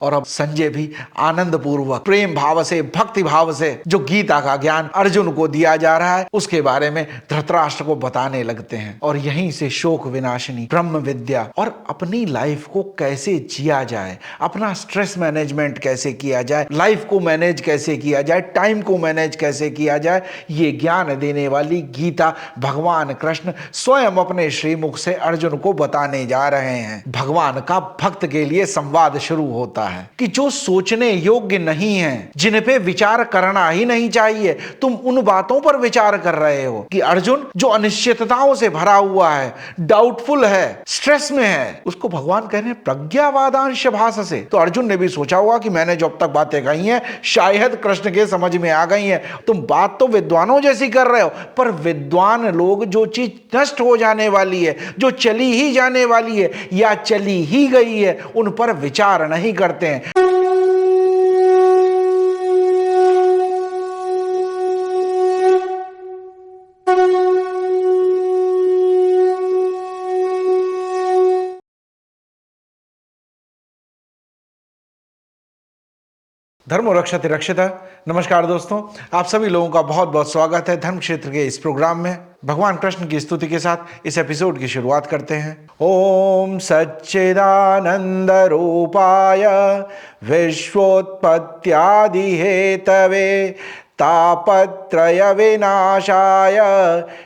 और अब संजय भी आनंद पूर्वक प्रेम भाव से, भक्ति भाव से जो गीता का ज्ञान अर्जुन को दिया जा रहा है उसके बारे में धृतराष्ट्र को बताने लगते हैं। और यहीं से शोक विनाशिनी ब्रह्म विद्या और अपनी लाइफ को कैसे जिया जाए, अपना स्ट्रेस मैनेजमेंट कैसे किया जाए, लाइफ को मैनेज कैसे किया जाए, टाइम को मैनेज कैसे किया जाए, ये ज्ञान देने वाली गीता भगवान कृष्ण स्वयं अपने श्रीमुख से अर्जुन को बताने जा रहे हैं। भगवान का भक्त के लिए संवाद शुरू होता है कि जो सोचने योग्य नहीं है, जिन पे विचार करना ही नहीं चाहिए, तुम उन बातों पर विचार कर रहे हो। कि अर्जुन जो अनिश्चितताओं से भरा हुआ है, डाउटफुल है, स्ट्रेस में है, उसको भगवान कह रहे हैं प्रज्ञावादांश भास से। तो अर्जुन ने भी सोचा होगा कि मैंने जो अब तक बातें कही हैं शायद कृष्ण के समझ में आ गई हैं। तुम बात तो विद्वानों जैसी कर रहे हो, पर विद्वान लोग जो चीज नष्ट हो जाने वाली है, जो चली ही जाने वाली है या चली ही गई है, उन पर विचार नहीं करते हैं। धर्मो रक्षति रक्षिता। नमस्कार दोस्तों, आप सभी लोगों का बहुत बहुत स्वागत है धर्म क्षेत्र के इस प्रोग्राम में। भगवान कृष्ण की स्तुति के साथ इस एपिसोड की शुरुआत करते हैं। ओम सच्चिदानंद रूपाय विश्वोत्पत्त्यादि हेतवे तापत्रय विनाशाय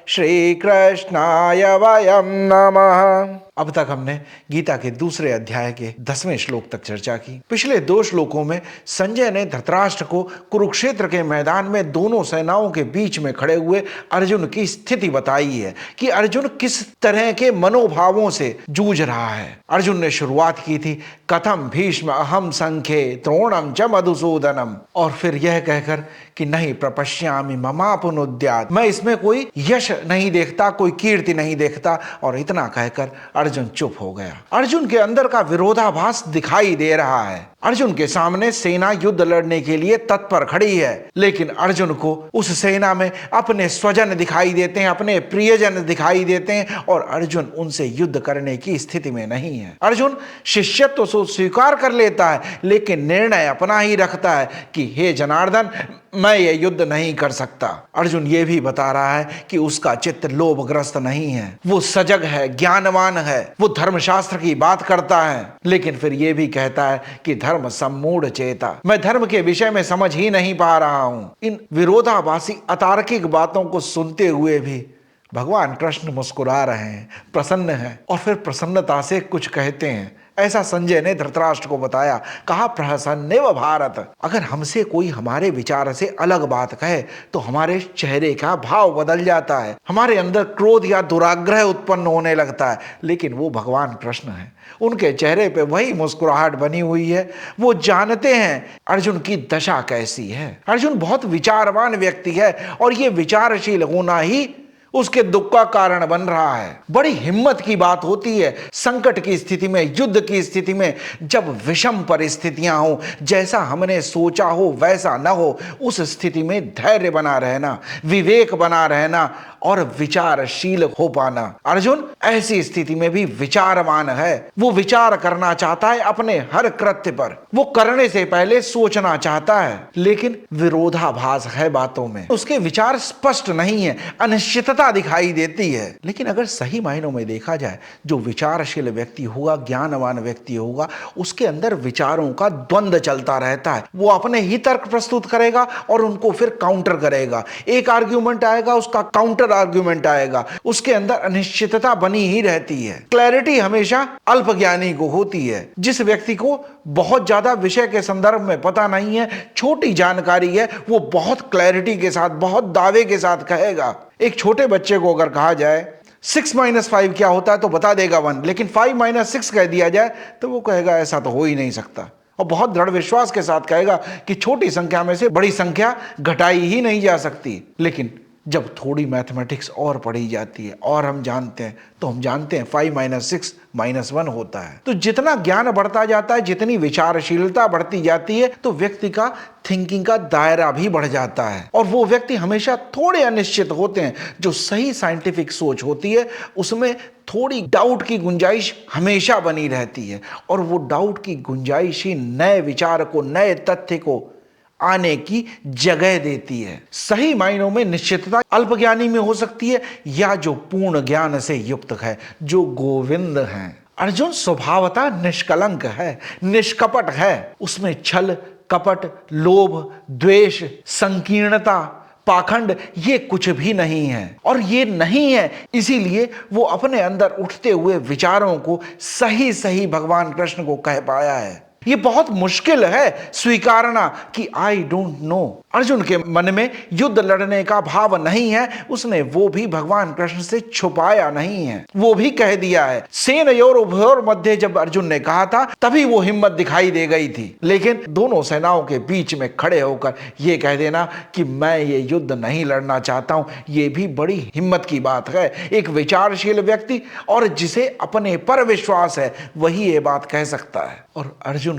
श्री कृष्णाय वयं नमः। अब तक हमने गीता के दूसरे अध्याय के 10वें श्लोक तक चर्चा की। पिछले 2 श्लोकों में संजय ने धृतराष्ट्र को कुरुक्षेत्र के मैदान में दोनों सेनाओं के बीच में खड़े हुए अर्जुन की स्थिति बताई है कि अर्जुन किस तरह के मनोभावों से जूझ रहा है। अर्जुन ने शुरुआत की थी कथम भीष्म अहम संख्ये द्रोणम च मधुसूदनम, और फिर यह कहकर कि नहीं प्रपश्यामि ममापुनुद्यात्, मैं इसमें कोई यश नहीं देखता, कोई कीर्ति नहीं देखता, और इतना कहकर अर्जुन चुप हो गया। अर्जुन के अंदर का विरोधाभास दिखाई दे रहा है। अर्जुन के सामने सेना युद्ध लड़ने के लिए तत्पर खड़ी है, लेकिन अर्जुन को उस सेना में अपने स्वजन दिखाई देते हैं, अपने प्रियजन दिखाई देते हैं, और अर्जुन उनसे युद्ध करने की स्थिति में नहीं है। अर्जुन शिष्यत्व तो स्वीकार कर लेता है, लेकिन निर्णय अपना ही रखता है कि हे जनार्दन, मैं ये युद्ध नहीं कर सकता। अर्जुन ये भी बता रहा है कि उसका चित्त लोभग्रस्त नहीं है, वो सजग है, ज्ञानवान है, वो धर्मशास्त्र की बात करता है, लेकिन फिर ये भी कहता है कि धर्म सम्मूढ़ चेता, मैं धर्म के विषय में समझ ही नहीं पा रहा हूं। इन विरोधाभासी अतार्किक बातों को सुनते हुए भी भगवान कृष्ण मुस्कुरा रहे हैं, प्रसन्न हैं, और फिर प्रसन्नता से कुछ कहते हैं। ऐसा संजय ने धृतराष्ट्र को बताया। कहा प्रहसन्नेव भारत, अगर हमसे कोई हमारे विचार से अलग बात कहे तो हमारे चेहरे का भाव बदल जाता है, हमारे अंदर क्रोध या दुराग्रह उत्पन्न होने लगता है, लेकिन वो भगवान कृष्ण है, उनके चेहरे पे वही मुस्कुराहट बनी हुई है। वो जानते हैं अर्जुन की दशा कैसी है। अर्जुन बहुत विचारवान व्यक्ति है, और ये विचारशील होना ही उसके दुख का कारण बन रहा है। बड़ी हिम्मत की बात होती है संकट की स्थिति में, युद्ध की स्थिति में, जब विषम परिस्थितियां हो, जैसा हमने सोचा हो वैसा न हो, उस स्थिति में धैर्य बना रहना, विवेक बना रहना और विचारशील हो पाना। अर्जुन ऐसी स्थिति में भी विचारवान है। वो विचार करना चाहता है अपने हर कृत्य पर, वो करने से पहले सोचना चाहता है, लेकिन विरोधाभास है बातों में, उसके विचार स्पष्ट नहीं है, अनिश्चितता दिखाई देती है। लेकिन अगर सही मायनों में देखा जाए, जो विचारशील व्यक्ति होगा, ज्ञानवान व्यक्ति होगा, उसके अंदर विचारों का द्वंद्व चलता रहता है। वो अपने ही तर्क प्रस्तुत करेगा और उनको फिर काउंटर करेगा। एक आर्ग्यूमेंट आएगा, उसका काउंटर आर्ग्यूमेंट आएगा, उसके अंदर अनिश्चितता बनी ही रहती है। क्लैरिटी हमेशा अल्पज्ञानी को होती है। जिस व्यक्ति को बहुत ज्यादा विषय के संदर्भ में पता नहीं है, छोटी जानकारी है, वो बहुत क्लैरिटी के साथ, बहुत दावे के साथ कहेगा। एक छोटे बच्चे को अगर कहा जाए 6 - 5 क्या होता है तो बता देगा 1, लेकिन 5 - 6 कह दिया जाए तो वो कहेगा ऐसा तो हो ही नहीं सकता, और बहुत दृढ़ विश्वास के साथ कहेगा कि छोटी संख्या में से बड़ी संख्या घटाई ही नहीं जा सकती। लेकिन जब थोड़ी मैथमेटिक्स और पढ़ी जाती है और हम जानते हैं तो हम जानते हैं 5 - 6 - 1 होता है। तो जितना ज्ञान बढ़ता जाता है, जितनी विचारशीलता बढ़ती जाती है, तो व्यक्ति का थिंकिंग का दायरा भी बढ़ जाता है और वो व्यक्ति हमेशा थोड़े अनिश्चित होते हैं। जो सही साइंटिफिक सोच होती है उसमें थोड़ी डाउट की गुंजाइश हमेशा बनी रहती है और वो डाउट की गुंजाइश ही नए विचार को, नए तथ्य को आने की जगह देती है। सही मायनों में निश्चितता अल्पज्ञानी में हो सकती है या जो पूर्ण ज्ञान से युक्त है, जो गोविंद हैं। अर्जुन स्वभावतः निष्कलंक है, निष्कपट है। उसमें छल, कपट, लोभ, द्वेष, संकीर्णता, पाखंड ये कुछ भी नहीं है। और ये नहीं है इसीलिए वो अपने अंदर उठते हुए विचारों को सही सही भगवान कृष्ण को कह पाया है। ये बहुत मुश्किल है स्वीकारना कि आई डोंट नो। अर्जुन के मन में युद्ध लड़ने का भाव नहीं है, उसने वो भी भगवान कृष्ण से छुपाया नहीं है, वो भी कह दिया है। सेनयोर उभयोर मध्य जब अर्जुन ने कहा था तभी वो हिम्मत दिखाई दे गई थी, लेकिन दोनों सेनाओं के बीच में खड़े होकर ये कह देना कि मैं ये युद्ध नहीं लड़ना चाहता हूं, ये भी बड़ी हिम्मत की बात है। एक विचारशील व्यक्ति और जिसे अपने पर विश्वास है वही ये बात कह सकता है। और अर्जुन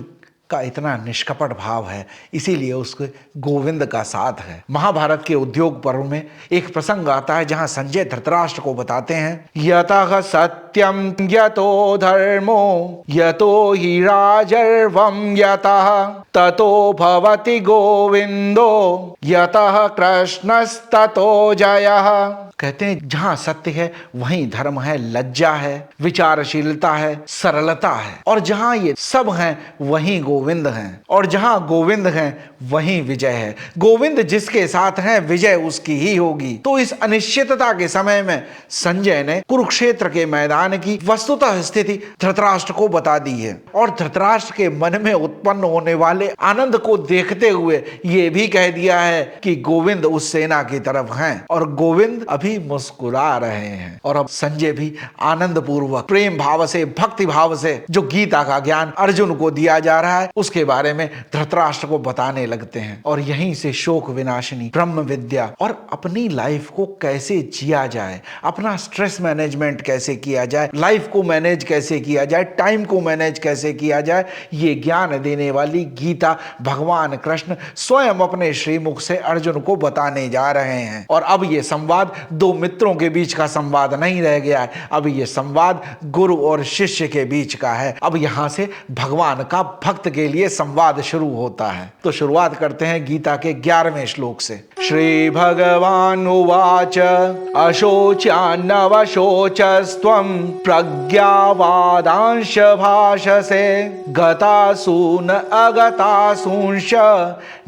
का इतना निष्कपट भाव है इसीलिए उसके गोविंद का साथ है। महाभारत के उद्योग पर्व में एक प्रसंग आता है जहां संजय धृतराष्ट्र को बताते हैं, यतः सत्यम यतो धर्मो यतो हि राजर्वं यतः ततो भवति गोविंदो यतः कृष्णस्ततो जयः। कहते हैं जहां सत्य है वहीं धर्म है, लज्जा है, विचारशीलता है, सरलता है, और जहां ये सब हैं वहीं गोविंद हैं, और जहां गोविंद हैं वहीं विजय है। गोविंद जिसके साथ हैं विजय उसकी ही होगी। तो इस अनिश्चितता के समय में संजय ने कुरुक्षेत्र के मैदान की वस्तुतः स्थिति धृतराष्ट्र को बता दी है और धृतराष्ट्र के मन में उत्पन्न होने वाले आनंद को देखते हुए ये भी कह दिया है कि गोविंद उस सेना की तरफ हैं और गोविंद अभी मुस्कुरा रहे हैं। और अब संजय भी आनंद पूर्वक, प्रेम भाव से, भक्ति भाव से जो गीता का ज्ञान अर्जुन को दिया जा रहा है उसके बारे में धृतराष्ट्र को बताने लगते हैं। और यहीं से शोक विनाशिनी ब्रह्म विद्या और अपनी लाइफ को कैसे जिया जाए, अपना स्ट्रेस मैनेजमेंट कैसे किया जाए, लाइफ को मैनेज कैसे किया जाए, टाइम को मैनेज कैसे किया जाए, ये ज्ञान देने वाली गीता भगवान कृष्ण स्वयं अपने श्रीमुख से अर्जुन को बताने जा रहे हैं। और अब ये संवाद दो मित्रों के बीच का संवाद नहीं रह गया है, अब ये संवाद गुरु और शिष्य के बीच का है। अब यहां से भगवान का भक्त के लिए संवाद शुरू होता है। तो शुरुआत करते हैं गीता के 11वें श्लोक से। श्री भगवान उवाच अशोच्यान्नवशोचस्त्वं प्रज्ञावादांश भाषसे गतासून अगतासूंश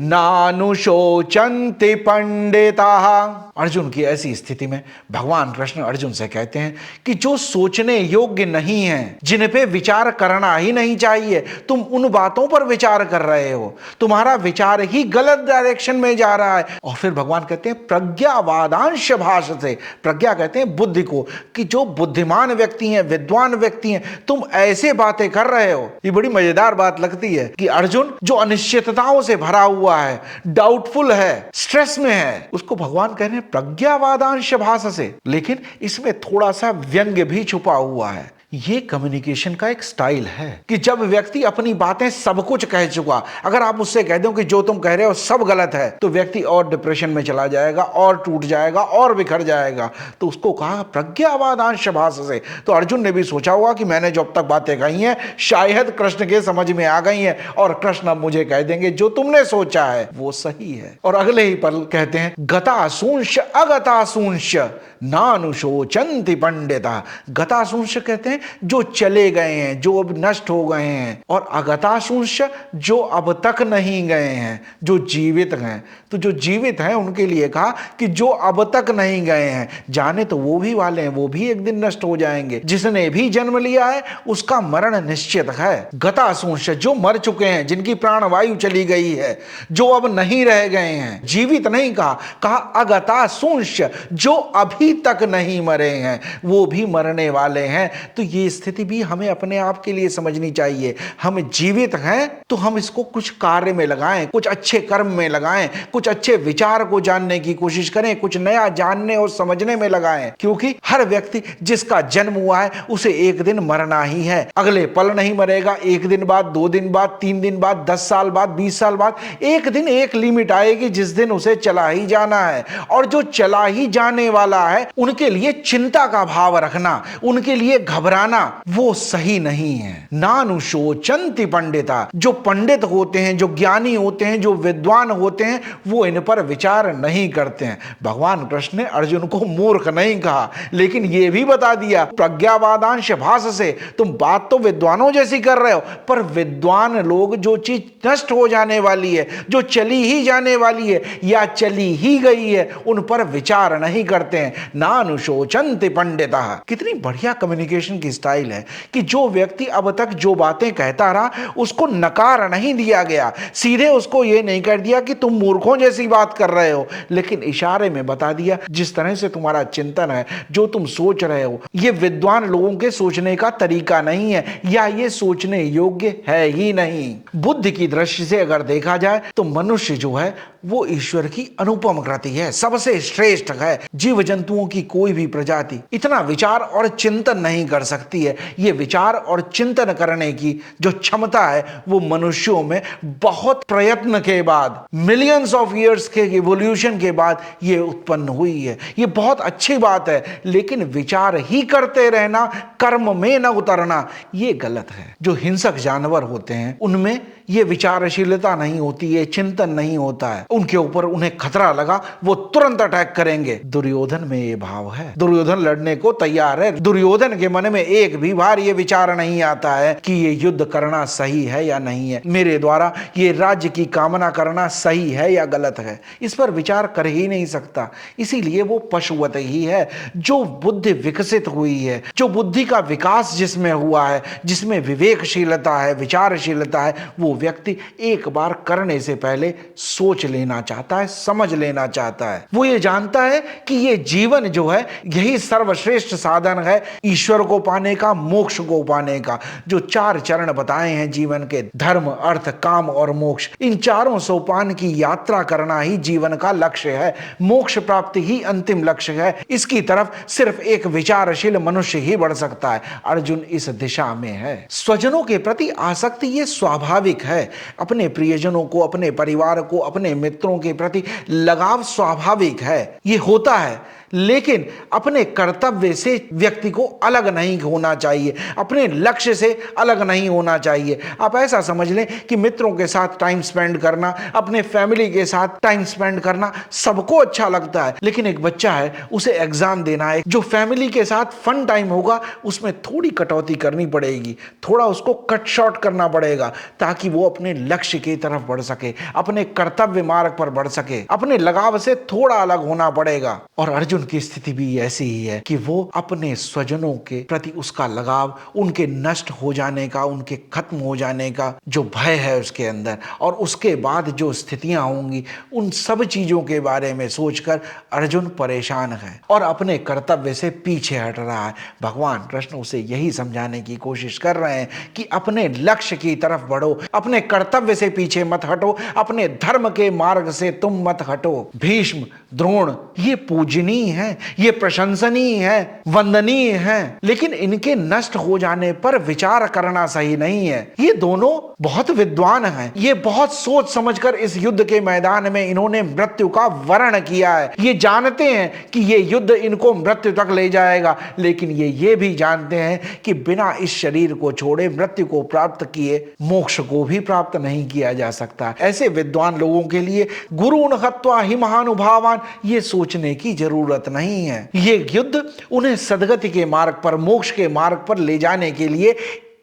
नानुशोचन्ति पंडिताः। अर्जुन की ऐसी स्थिति में भगवान कृष्ण अर्जुन से कहते हैं कि जो सोचने योग्य नहीं है, जिन पे विचार करना ही नहीं चाहिए, तुम उन बातों पर विचार कर रहे हो, तुम्हारा विचार ही गलत डायरेक्शन में जा रहा है। और फिर भगवान कहते हैं प्रज्ञावादांश भाषसे, प्रज्ञा कहते हैं बुद्धि को, कि जो बुद्धिमान व्यक्ति हैं, विद्वान व्यक्ति हैं, तुम ऐसे बातें कर रहे हो। ये बड़ी मजेदार बात लगती है कि अर्जुन जो अनिश्चितताओं से भरा हुआ है, डाउटफुल है, स्ट्रेस में है, उसको भगवान कह रहे हैं प्रज्ञावादांश भाषसे। लेकिन इसमें थोड़ा सा व्यंग्य भी छुपा हुआ है। ये कम्युनिकेशन का एक स्टाइल है कि जब व्यक्ति अपनी बातें सब कुछ कह चुका, अगर आप उससे कह दो कि जो तुम कह रहे हो सब गलत है, तो व्यक्ति और डिप्रेशन में चला जाएगा और टूट जाएगा और बिखर जाएगा। तो उसको कहा प्रज्ञावादांश भाषसे। तो अर्जुन ने भी सोचा होगा कि मैंने जो अब तक बातें कही हैं शायद कृष्ण के समझ में आ गई हैं और कृष्ण अब मुझे कह देंगे जो तुमने सोचा है वो सही है। और अगले ही पल कहते हैं गतासूंश अगतासूंश नानुशोचन्ति पंडिता। गतासूंश कहते हैं जो चले गए हैं, जो अब नष्ट हो गए हैं, और अगतासूंश जो अब तक नहीं गए हैं, जो जीवित हैं। तो जो जीवित हैं उनके लिए कहा कि जो अब तक नहीं गए हैं, जाने तो वो भी वाले हैं, वो भी एक दिन नष्ट हो जाएंगे। जिसने भी जन्म लिया है उसका मरण निश्चित है। गतासूंश जो मर चुके हैं, जिनकी प्राणवायु चली गई है, जो अब नहीं रह गए हैं। जीवित नहीं कहा अगतासूंश जो अभी तक नहीं मरे हैं, वो भी मरने वाले हैं। तो ये स्थिति भी हमें अपने आप के लिए समझनी चाहिए। हम जीवित हैं तो हम इसको कुछ कार्य में लगाएं, कुछ अच्छे कर्म में लगाएं, कुछ अच्छे विचार को जानने की कोशिश करें, कुछ नया जानने और समझने में लगाएं, क्योंकि हर व्यक्ति जिसका जन्म हुआ है उसे एक दिन मरना ही है। अगले पल नहीं मरेगा, एक दिन बाद, 2 दिन बाद, 3 दिन बाद, 10 साल बाद, 20 साल बाद, एक दिन एक लिमिट आएगी जिस दिन उसे चला ही जाना है। और जो चला ही जाने वाला है उनके लिए चिंता का भाव रखना, उनके लिए घबराना, वो सही नहीं है। नानुशोचन्ति पंडिता, जो पंडित होते हैं, जो ज्ञानी होते हैं, जो विद्वान होते हैं, वो इन पर विचार नहीं करते हैं। भगवान कृष्ण ने अर्जुन को मूर्ख नहीं कहा, लेकिन यह भी बता दिया प्रज्ञावादांश भास से, तुम बात तो विद्वानों जैसी कर रहे हो, पर विद्वान लोग जो चीज नष्ट हो जाने वाली है, जो चली ही जाने वाली है या चली ही गई है, उन पर विचार नहीं करते हैं। नानुशोचन्ति पंडिता। कितनी बढ़िया कम्युनिकेशन की स्टाइल है कि जो व्यक्ति अब तक जो बातें कहता रहा उसको नकार नहीं दिया गया, सीधे उसको यह नहीं कर दिया कि तुम मूर्खों जैसी बात कर रहे हो, लेकिन इशारे में बता दिया जिस तरह से तुम्हारा चिंतन है, जो तुम सोच रहे हो, ये विद्वान लोगों के सोचने का तरीका नहीं है, या ये सोचने योग्य है ही नहीं। बुद्धि की दृष्टि से अगर देखा जाए तो मनुष्य जो है वो ईश्वर की अनुपम कृति है, सबसे श्रेष्ठ है। जीव जंतुओं की कोई भी प्रजाति इतना विचार और चिंतन नहीं कर सकती है। ये विचार और चिंतन करने की जो क्षमता है वो मनुष्यों में बहुत प्रयत्न के बाद, मिलियंस ऑफ ईयर्स के इवोल्यूशन के बाद ये उत्पन्न हुई है। ये बहुत अच्छी बात है, लेकिन विचार ही करते रहना, कर्म में न उतरना, ये गलत है। जो हिंसक जानवर होते हैं उनमें ये विचारशीलता नहीं होती है, चिंतन नहीं होता है। उनके ऊपर उन्हें खतरा लगा वो तुरंत अटैक करेंगे। दुर्योधन में ये भाव है, दुर्योधन लड़ने को तैयार है। दुर्योधन के मन में एक भी बार ये विचार नहीं आता है कि ये युद्ध करना सही है या नहीं है, मेरे द्वारा ये राज्य की कामना करना सही है या गलत है, इस पर विचार कर ही नहीं सकता। इसीलिए वो पशुवत ही है। जो बुद्धि विकसित हुई है, जो बुद्धि का विकास जिसमें हुआ है, जिसमें विवेकशीलता है, विचारशीलता है, वो व्यक्ति एक बार करने से पहले सोच लेना चाहता है, समझ लेना चाहता है। वो ये जानता है कि ये जीवन जो है यही सर्वश्रेष्ठ साधन है ईश्वर को पाने का, मोक्ष को पाने का। जो 4 चरण बताए हैं जीवन के, धर्म, अर्थ, काम और मोक्ष, इन चारों सोपान की यात्रा करना ही जीवन का लक्ष्य है। मोक्ष प्राप्ति ही अंतिम लक्ष्य है। इसकी तरफ सिर्फ एक विचारशील मनुष्य ही बढ़ सकता है। अर्जुन इस दिशा में है। स्वजनों के प्रति आसक्ति ये स्वाभाविक है। अपने प्रियजनों को, अपने परिवार को, अपने मित्रों के प्रति लगाव स्वाभाविक है, ये होता है। लेकिन अपने कर्तव्य से व्यक्ति को अलग नहीं होना चाहिए, अपने लक्ष्य से अलग नहीं होना चाहिए। आप ऐसा समझ लें कि मित्रों के साथ टाइम स्पेंड करना, अपने फैमिली के साथ टाइम स्पेंड करना सबको अच्छा लगता है, लेकिन एक बच्चा है, उसे एग्जाम देना है, जो फैमिली के साथ फन टाइम होगा उसमें थोड़ी कटौती करनी पड़ेगी, थोड़ा उसको कट शॉर्ट करना पड़ेगा, ताकि वो अपने लक्ष्य की तरफ बढ़ सके, अपने कर्तव्य मार्ग पर बढ़ सके। अपने लगाव से थोड़ा अलग होना पड़ेगा। और अर्जुन की स्थिति भी ऐसी ही है कि वो अपने स्वजनों के प्रति उसका लगाव, उनके नष्ट हो जाने का, उनके खत्म हो जाने का जो भय है उसके अंदर, और उसके बाद जो स्थितियां होंगी, उन सब चीजों के बारे में सोचकर अर्जुन परेशान है और अपने कर्तव्य से पीछे हट रहा है। भगवान कृष्ण उसे यही समझाने की कोशिश कर रहे हैं कि अपने लक्ष्य की तरफ बढ़ो, अपने कर्तव्य से पीछे मत हटो, अपने धर्म के मार्ग से तुम मत हटो। भीष्म, द्रोण ये पूजनीय है, ये प्रशंसनीय है, वंदनीय है, लेकिन इनके नष्ट हो जाने पर विचार करना सही नहीं है। ये दोनों बहुत विद्वान हैं, ये बहुत सोच समझकर इस युद्ध के मैदान में इन्होंने मृत्यु का वर्ण किया है। ये जानते हैं कि ये युद्ध इनको मृत्यु तक ले जाएगा, लेकिन ये भी जानते हैं कि बिना इस शरीर को छोड़े, मृत्यु को प्राप्त किए, मोक्ष को भी प्राप्त नहीं किया जा सकता। ऐसे विद्वान लोगों के लिए गुरुन् हत्वा हि महानुभावान् ये सोचने की जरूरत नहीं है। ये युद्ध उन्हें सद्गति के मार्ग पर, मोक्ष के मार्ग पर ले जाने के लिए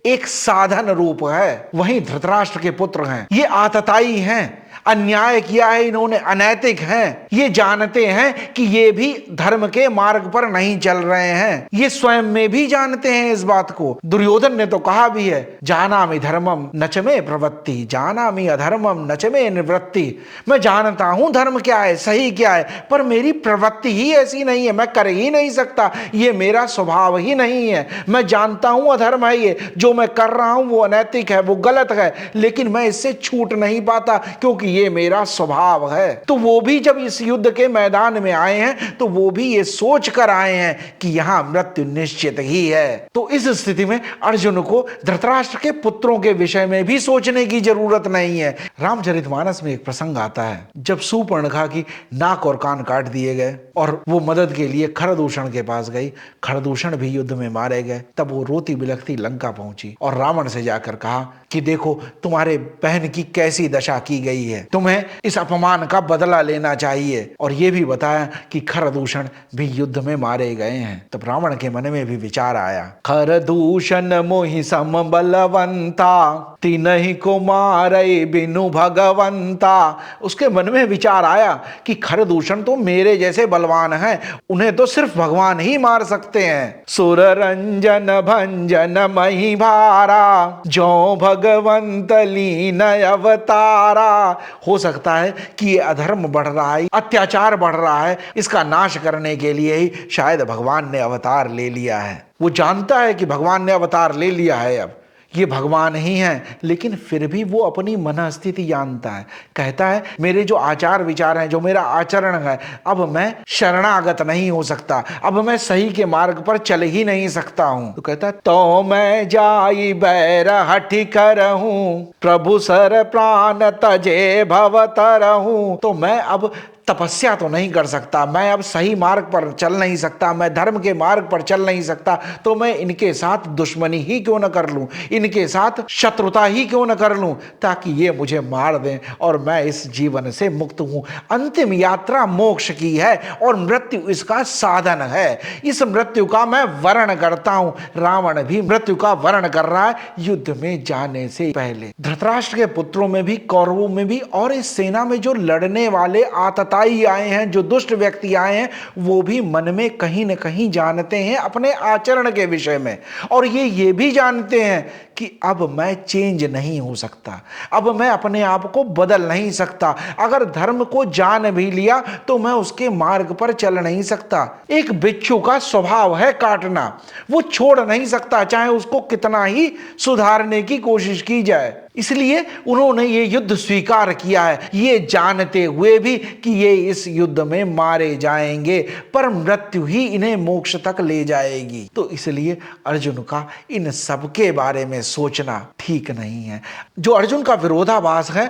एक साधन रूप है। वहीं धृतराष्ट्र के पुत्र हैं, ये आतताई हैं, अन्याय किया है, इन्होंने अनैतिक हैं, ये जानते हैं कि ये भी धर्म के मार्ग पर नहीं चल रहे हैं, ये स्वयं में भी जानते हैं इस बात को। दुर्योधन ने तो कहा भी है, जानामि धर्मम नच मे प्रवृत्ति, जानामि अधर्मम नच मे निवृत्ति। मैं जानता हूं धर्म क्या है, सही क्या है, पर मेरी प्रवृत्ति ही ऐसी नहीं है, मैं कर ही नहीं सकता, ये मेरा स्वभाव ही नहीं है। मैं जानता हूं अधर्म है, ये जो मैं कर रहा हूं वो अनैतिक है, वो गलत है, लेकिन मैं इससे छूट नहीं पाता क्योंकि ये मेरा स्वभाव है। तो वो भी जब इस युद्ध के मैदान में आए हैं तो वो भी ये सोच कर आए हैं कि यहां मृत्यु निश्चित ही है। तो इस स्थिति में अर्जुन को धृतराष्ट्र के पुत्रों के विषय में भी सोचने की जरूरत नहीं है। रामचरितमानस में एक प्रसंग आता है जब सुपर्णखा की नाक और कान काट दिए गए और वो मदद के लिए खरदूषण के पास गई, खरदूषण भी युद्ध में मारे गए। तब वो रोती बिलखती लंका पहुंची और रावण से जाकर कहा कि देखो तुम्हारे बहन की कैसी दशा की गई है, तुम्हें इस अपमान का बदला लेना चाहिए। और ये भी बताया कि खरदूषण भी युद्ध में मारे गए हैं। तब रावण के मन में भी विचार आया, खरदूषण मोहि सम बलवंता, तिनहि को मारे बिनु भगवंता। उसके मन में विचार आया कि खरदूषण तो मेरे जैसे बलवान हैं, उन्हें तो सिर्फ भगवान ही मार सकते हैं। सुर रंजन भंजन मही भारा, जो भगवंत लीन अवतारा। हो सकता है कि ये अधर्म बढ़ रहा है, अत्याचार बढ़ रहा है, इसका नाश करने के लिए ही शायद भगवान ने अवतार ले लिया है। वो जानता है कि भगवान ने अवतार ले लिया है, अब ये भगवान ही हैं, लेकिन फिर भी वो अपनी मनस्थिति जानता है। कहता है मेरे जो आचार विचार हैं, जो मेरा आचरण है, अब मैं शरणागत नहीं हो सकता, अब मैं सही के मार्ग पर चल ही नहीं सकता हूं। तो कहता है तो मैं जाई बैर हठि करहूं, प्रभु सर प्राण तजे भवतरहूं। तो मैं अब तपस्या तो नहीं कर सकता, मैं अब सही मार्ग पर चल नहीं सकता, मैं धर्म के मार्ग पर चल नहीं सकता, तो मैं इनके साथ दुश्मनी ही क्यों न कर लूं, इनके साथ शत्रुता ही क्यों न कर लूं, ताकि ये मुझे मार दें और मैं इस जीवन से मुक्त हूं। अंतिम यात्रा मोक्ष की है और मृत्यु इसका साधन है। इस मृत्यु का मैं वर्ण करता हूं। रावण भी मृत्यु का वर्ण कर रहा है युद्ध में जाने से पहले। धृतराष्ट्र के पुत्रों में भी, कौरवों में भी और इस सेना में जो लड़ने वाले आतताई आए हैं, जो दुष्ट व्यक्ति आए हैं, वो भी मन में कहीं न कहीं जानते हैं अपने आचरण के विषय में, और ये भी जानते हैं कि अब मैं चेंज नहीं हो सकता, अब मैं अपने आप को बदल नहीं सकता। अगर धर्म को जान भी लिया तो मैं उसके मार्ग पर चल नहीं सकता। एक बिच्छू का स्वभाव है काटना, वो छोड़ नहीं सकता चाहे उसको कितना ही सुधारने की कोशिश की जाए। इसलिए उन्होंने ये युद्ध स्वीकार किया है, ये जानते हुए भी कि ये इस युद्ध में मारे जाएंगे, पर मृत्यु ही इन्हें मोक्ष तक ले जाएगी। तो इसलिए अर्जुन का इन सब के बारे में सोचना ठीक नहीं है। जो अर्जुन का विरोधाभास है,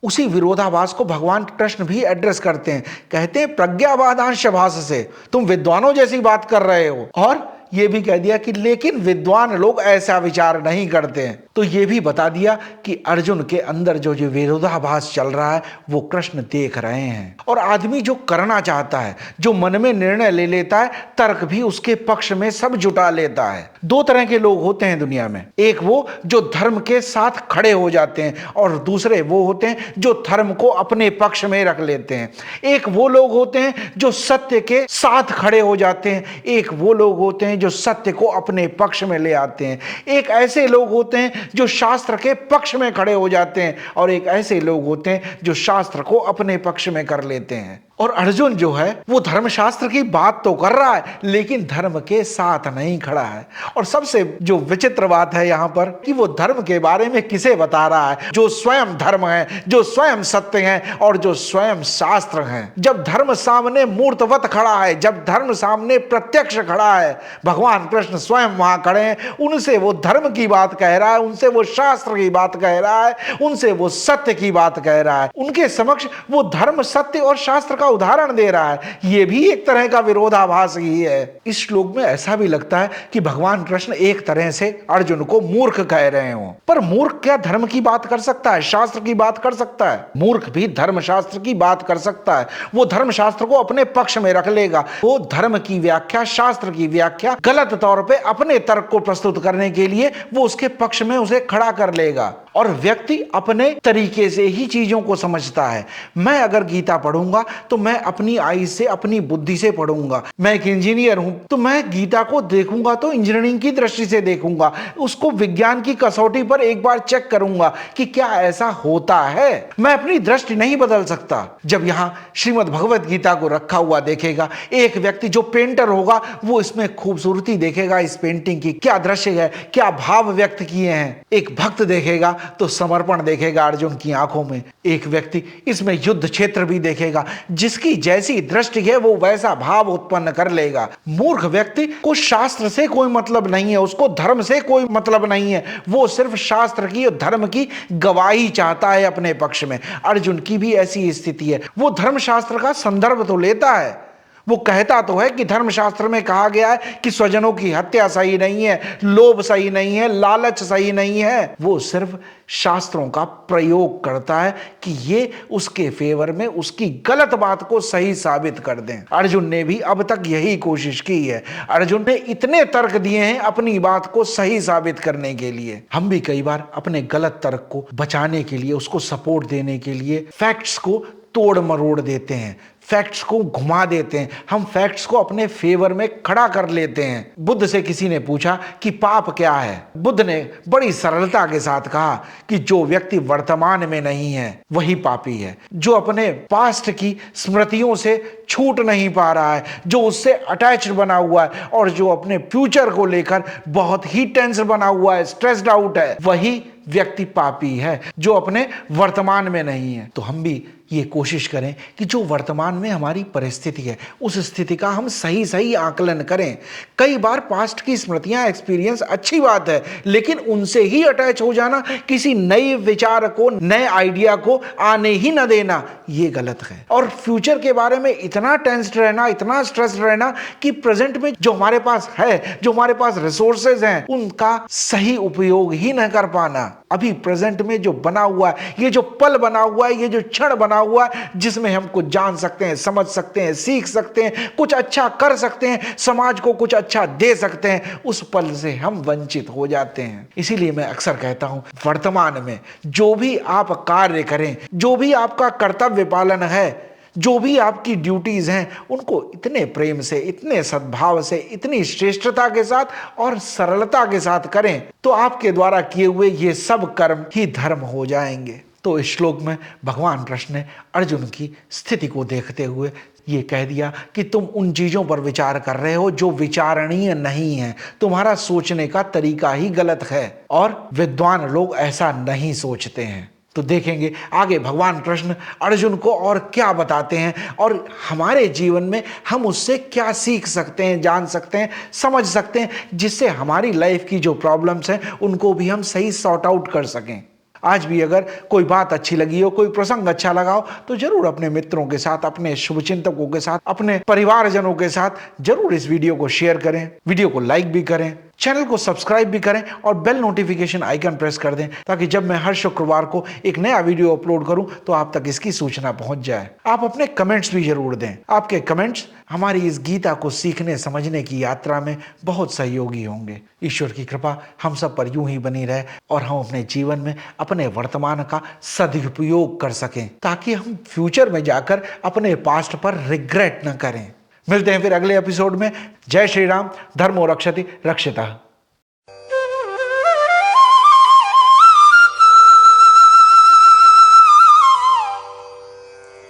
उसी विरोधाभास को भगवान कृष्ण भी एड्रेस करते हैं। कहते हैं प्रज्ञावादांश भाष से तुम विद्वानों जैसी बात कर रहे हो, और ये भी कह दिया कि लेकिन विद्वान लोग ऐसा विचार नहीं करते हैं। तो ये भी बता दिया कि अर्जुन के अंदर जो विरोधाभास चल रहा है वो कृष्ण देख रहे हैं। और आदमी जो करना चाहता है, जो मन में निर्णय ले लेता है, तर्क भी उसके पक्ष में सब जुटा लेता है। दो तरह के लोग होते हैं दुनिया में, एक वो जो धर्म के साथ खड़े हो जाते हैं और दूसरे वो होते हैं जो धर्म को अपने पक्ष में रख लेते हैं। एक वो लोग होते हैं जो सत्य के साथ खड़े हो जाते हैं, एक वो लोग होते हैं जो सत्य को अपने पक्ष में ले आते हैं। एक ऐसे लोग होते हैं जो शास्त्र के पक्ष में खड़े हो जाते हैं, और एक ऐसे लोग होते हैं जो शास्त्र को अपने पक्ष में कर लेते हैं। और अर्जुन जो है वो धर्मशास्त्र की बात तो कर रहा है, लेकिन धर्म के साथ नहीं खड़ा है। और सबसे जो विचित्र बात है यहाँ पर कि वो धर्म के बारे में किसे बता रहा है, जो स्वयं धर्म है, जो स्वयं सत्य है और जो स्वयं शास्त्र है। जब धर्म सामने मूर्तवत खड़ा है, जब धर्म सामने प्रत्यक्ष खड़ा है, भगवान कृष्ण स्वयं वहां खड़े हैं, उनसे वो धर्म की बात कह रहा है, उनसे वो शास्त्र की बात कह रहा है, उनसे वो सत्य की बात कह रहा है। उनके समक्ष वो धर्म, सत्य और शास्त्र का उदाहरण दे रहा है। यह भी एक तरह का विरोधाभास ही है। इस श्लोक में ऐसा भी लगता है कि भगवान कृष्ण एक तरह से अर्जुन को मूर्ख कह रहे हो। पर मूर्ख क्या धर्म की बात कर सकता है, शास्त्र की बात कर सकता है? मूर्ख भी धर्म शास्त्र की बात कर सकता है। वो धर्म शास्त्र को अपने पक्ष में रख लेगा, वो धर्म की व्याख्या, शास्त्र की व्याख्या गलत तौर पे अपने तर्क को प्रस्तुत करने के लिए वो उसके पक्ष में उसे खड़ा कर लेगा। और व्यक्ति अपने तरीके से ही चीजों को समझता है। मैं अगर गीता पढ़ूंगा तो मैं अपनी आई से, अपनी बुद्धि से पढ़ूंगा। मैं एक इंजीनियर हूं तो मैं गीता को देखूंगा तो इंजीनियरिंग की दृष्टि से देखूंगा, उसको विज्ञान की कसौटी पर एक बार चेक करूंगा कि क्या ऐसा होता है। मैं अपनी दृष्टि नहीं बदल सकता। जब यहां श्रीमद् भगवत गीता को रखा हुआ देखेगा एक व्यक्ति, जो पेंटर होगा, वो इसमें खूबसूरती देखेगा, इस पेंटिंग की क्या दृश्य है, क्या भाव व्यक्त किए हैं। एक भक्त देखेगा तो समर्पण देखेगा अर्जुन की आंखों में। एक व्यक्ति इसमें युद्ध क्षेत्र भी देखेगा, जिसकी जैसी दृष्टि है वो वैसा भाव उत्पन्न कर लेगा। मूर्ख व्यक्ति को शास्त्र से कोई मतलब नहीं है, उसको धर्म से कोई मतलब नहीं है, वो सिर्फ शास्त्र की और धर्म की गवाही चाहता है अपने पक्ष में। अर्जुन की भी ऐसी स्थिति है। वो धर्मशास्त्र का संदर्भ तो लेता है, वो कहता तो है कि धर्मशास्त्र में कहा गया है कि स्वजनों की हत्या सही नहीं है, लोभ सही नहीं है, लालच सही नहीं है। वो सिर्फ शास्त्रों का प्रयोग करता है कि ये उसके फेवर में उसकी गलत बात को सही साबित कर दें। अर्जुन ने भी अब तक यही कोशिश की है। अर्जुन ने इतने तर्क दिए हैं अपनी बात को सही साबित करने के लिए। हम भी कई बार अपने गलत तर्क को बचाने के लिए, उसको सपोर्ट देने के लिए फैक्ट्स को तोड़ मरोड़ देते हैं, फैक्ट्स को घुमा देते हैं, हम फैक्ट्स को अपने फेवर में खड़ा कर लेते हैं। बुद्ध से किसी ने पूछा कि पाप क्या है। बुद्ध ने बड़ी सरलता के साथ कहा कि जो व्यक्ति वर्तमान में नहीं है वही पापी है, जो अपने पास्ट की स्मृतियों से छूट नहीं पा रहा है, जो उससे अटैच्ड बना हुआ है और जो अपने फ्यूचर को लेकर बहुत ही टेंस बना हुआ है, स्ट्रेस्ड आउट है, वही व्यक्ति पापी है, जो अपने वर्तमान में नहीं है। तो हम भी ये कोशिश करें कि जो वर्तमान में हमारी परिस्थिति है उस स्थिति का हम सही सही आकलन करें। कई बार पास्ट की स्मृतियां, एक्सपीरियंस अच्छी बात है, लेकिन उनसे ही अटैच हो जाना, किसी नए विचार को, नए आइडिया को आने ही न देना, ये गलत है। और फ्यूचर के बारे में इतना टेंस्ड रहना, इतना स्ट्रेस्ड रहना कि प्रेजेंट में जो हमारे पास है, जो हमारे पास रिसोर्सेज हैं, उनका सही उपयोग ही न कर पाना। अभी प्रेजेंट में जो बना हुआ है, ये जो पल बना हुआ है, ये जो क्षण बना हुआ है, जिसमें हम कुछ जान सकते हैं, समझ सकते हैं, सीख सकते हैं, कुछ अच्छा कर सकते हैं, समाज को कुछ अच्छा दे सकते हैं, उस पल से हम वंचित हो जाते हैं। इसीलिए मैं अक्सर कहता हूं, वर्तमान में जो भी आप कार्य करें, जो भी आपका कर्तव्य पालन है, जो भी आपकी ड्यूटीज हैं, उनको इतने प्रेम से, इतने सद्भाव से, इतनी श्रेष्ठता के साथ और सरलता के साथ करें तो आपके द्वारा किए हुए ये सब कर्म ही धर्म हो जाएंगे। तो इस श्लोक में भगवान कृष्ण ने अर्जुन की स्थिति को देखते हुए ये कह दिया कि तुम उन चीजों पर विचार कर रहे हो जो विचारणीय नहीं है, तुम्हारा सोचने का तरीका ही गलत है और विद्वान लोग ऐसा नहीं सोचते हैं। तो देखेंगे आगे भगवान कृष्ण अर्जुन को और क्या बताते हैं और हमारे जीवन में हम उससे क्या सीख सकते हैं, जान सकते हैं, समझ सकते हैं, जिससे हमारी लाइफ की जो प्रॉब्लम्स हैं उनको भी हम सही सॉर्ट आउट कर सकें। आज भी अगर कोई बात अच्छी लगी हो, कोई प्रसंग अच्छा लगा हो, तो जरूर अपने मित्रों के साथ, अपने शुभचिंतकों के साथ, अपने परिवारजनों के साथ जरूर इस वीडियो को शेयर करें, वीडियो को लाइक भी करें, चैनल को सब्सक्राइब भी करें और बेल नोटिफिकेशन आइकन प्रेस कर दें, ताकि जब मैं हर शुक्रवार को एक नया वीडियो अपलोड करूं तो आप तक इसकी सूचना पहुंच जाए। आप अपने कमेंट्स भी जरूर दें। आपके कमेंट्स हमारी इस गीता को सीखने समझने की यात्रा में बहुत सहयोगी होंगे। ईश्वर की कृपा हम सब पर यूं ही बनी रहे और हम अपने जीवन में अपने वर्तमान का सदुपयोग कर सकें, ताकि हम फ्यूचर में जाकर अपने पास्ट पर रिग्रेट न करें। मिलते हैं फिर अगले एपिसोड में। जय श्री राम। धर्मो रक्षति रक्षितः।